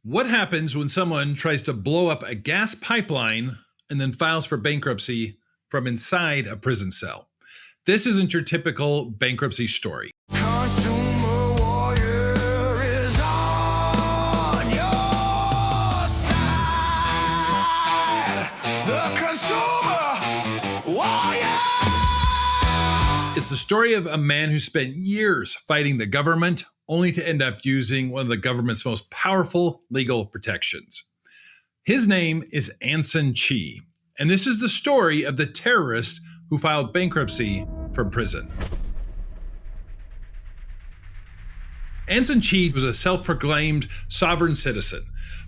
What happens when someone tries to blow up a gas pipeline and then files for bankruptcy from inside a prison cell? This isn't your typical bankruptcy story. Consumer warrior is on your side. The consumer warrior. It's the story of a man who spent years fighting the government only to end up using one of the government's most powerful legal protections. His name is Anson Chi, and this is the story of the terrorist who filed bankruptcy from prison. Anson Chi was a self-proclaimed sovereign citizen,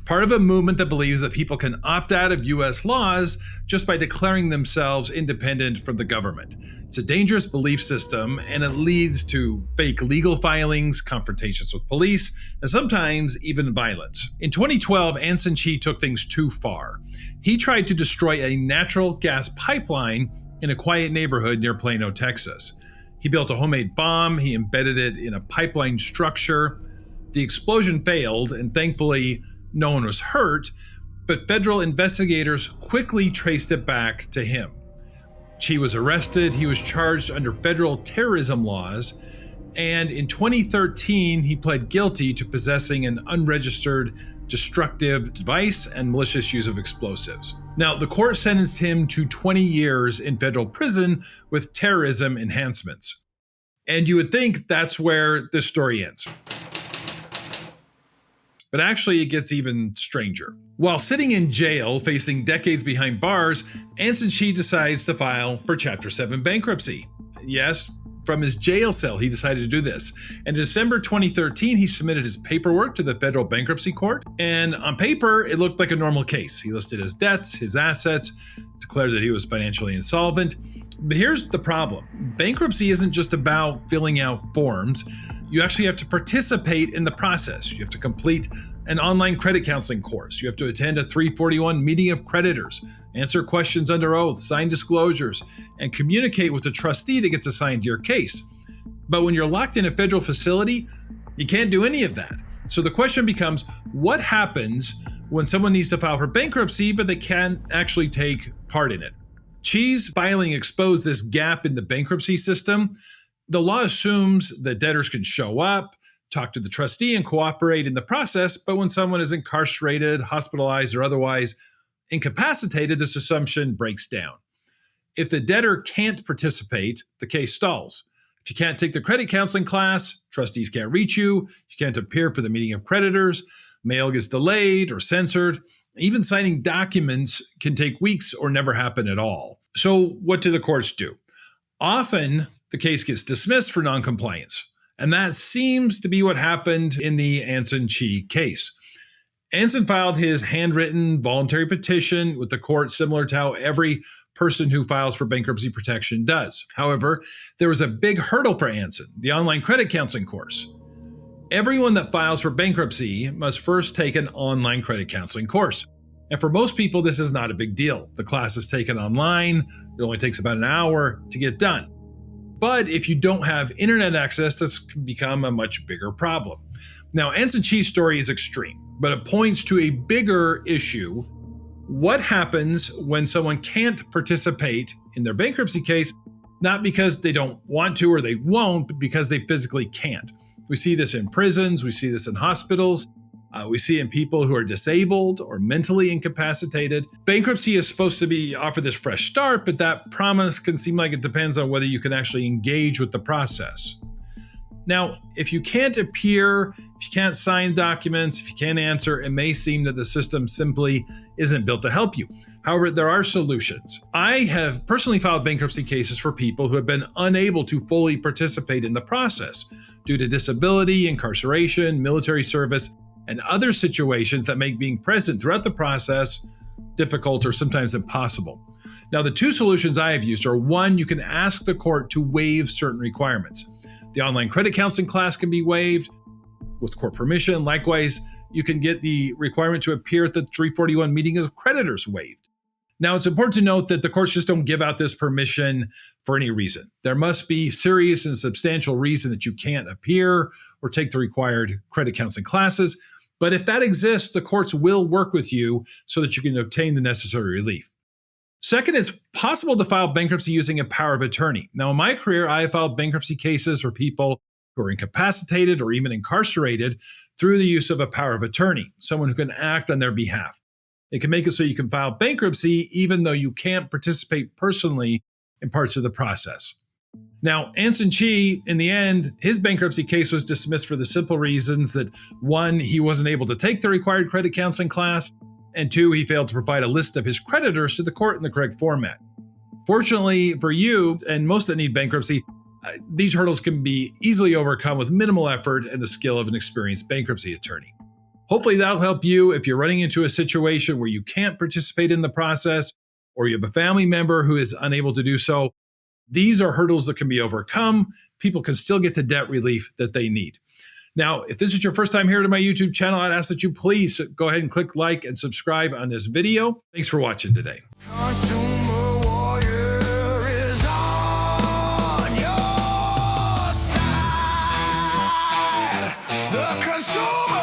part of a movement that believes that people can opt out of U.S. laws just by declaring themselves independent from the government. It's a dangerous belief system, and it leads to fake legal filings, confrontations with police, and sometimes even violence. In 2012, Anson Chi took things too far. He tried to destroy a natural gas pipeline in a quiet neighborhood near Plano, Texas. He built a homemade bomb, he embedded it in a pipeline structure. The explosion failed, and thankfully, no one was hurt, but federal investigators quickly traced it back to him. Chi was arrested, he was charged under federal terrorism laws, and in 2013, he pled guilty to possessing an unregistered destructive device and malicious use of explosives. Now, the court sentenced him to 20 years in federal prison with terrorism enhancements. And you would think that's where this story ends. But actually, it gets even stranger. While sitting in jail, facing decades behind bars, Anson Chi decides to file for Chapter 7 bankruptcy. Yes, from his jail cell, he decided to do this. And in December 2013, he submitted his paperwork to the federal bankruptcy court. And on paper, it looked like a normal case. He listed his debts, his assets, declared that he was financially insolvent. But here's the problem. Bankruptcy isn't just about filling out forms. You actually have to participate in the process. You have to complete an online credit counseling course. You have to attend a 341 meeting of creditors, answer questions under oath, sign disclosures, and communicate with the trustee that gets assigned to your case. But when you're locked in a federal facility, you can't do any of that. So the question becomes, what happens when someone needs to file for bankruptcy, but they can't actually take part in it? Chi's filing exposed this gap in the bankruptcy system. The law assumes that debtors can show up, talk to the trustee, and cooperate in the process, but when someone is incarcerated, hospitalized, or otherwise incapacitated, this assumption breaks down. If the debtor can't participate, the case stalls. If you can't take the credit counseling class, trustees can't reach you, you can't appear for the meeting of creditors, mail gets delayed or censored, even signing documents can take weeks or never happen at all. So what do the courts do? Often, the case gets dismissed for noncompliance, and that seems to be what happened in the Anson Chi case. Anson filed his handwritten voluntary petition with the court, similar to how every person who files for bankruptcy protection does. However, there was a big hurdle for Anson, the online credit counseling course. Everyone that files for bankruptcy must first take an online credit counseling course. And for most people, this is not a big deal. The class is taken online. It only takes about an hour to get done. But if you don't have internet access, this can become a much bigger problem. Now, Anson Chi's story is extreme, but it points to a bigger issue. What happens when someone can't participate in their bankruptcy case, not because they don't want to or they won't, but because they physically can't? We see this in prisons, we see this in hospitals, we see in people who are disabled or mentally incapacitated. Bankruptcy is supposed to offer this fresh start, but that promise can seem like it depends on whether you can actually engage with the process. Now, if you can't appear, if you can't sign documents, if you can't answer, it may seem that the system simply isn't built to help you. However, there are solutions. I have personally filed bankruptcy cases for people who have been unable to fully participate in the process due to disability, incarceration, military service, and other situations that make being present throughout the process difficult or sometimes impossible. Now, the two solutions I have used are: one, you can ask the court to waive certain requirements. The online credit counseling class can be waived with court permission. Likewise, you can get the requirement to appear at the 341 meeting of creditors waived. Now, it's important to note that the courts just don't give out this permission for any reason. There must be serious and substantial reason that you can't appear or take the required credit counseling classes. But if that exists, the courts will work with you so that you can obtain the necessary relief. Second, it's possible to file bankruptcy using a power of attorney. Now, in my career, I have filed bankruptcy cases for people who are incapacitated or even incarcerated through the use of a power of attorney, someone who can act on their behalf. It can make it so you can file bankruptcy even though you can't participate personally in parts of the process. Now, Anson Chi, in the end, his bankruptcy case was dismissed for the simple reasons that 1, he wasn't able to take the required credit counseling class, and 2, he failed to provide a list of his creditors to the court in the correct format. Fortunately for you and most that need bankruptcy, these hurdles can be easily overcome with minimal effort and the skill of an experienced bankruptcy attorney. Hopefully that'll help you if you're running into a situation where you can't participate in the process or you have a family member who is unable to do so. These are hurdles that can be overcome. People can still get the debt relief that they need. Now, if this is your first time here to my YouTube channel, I'd ask that you please go ahead and click like and subscribe on this video. Thanks for watching today. Consumer warrior is on your side. The consumer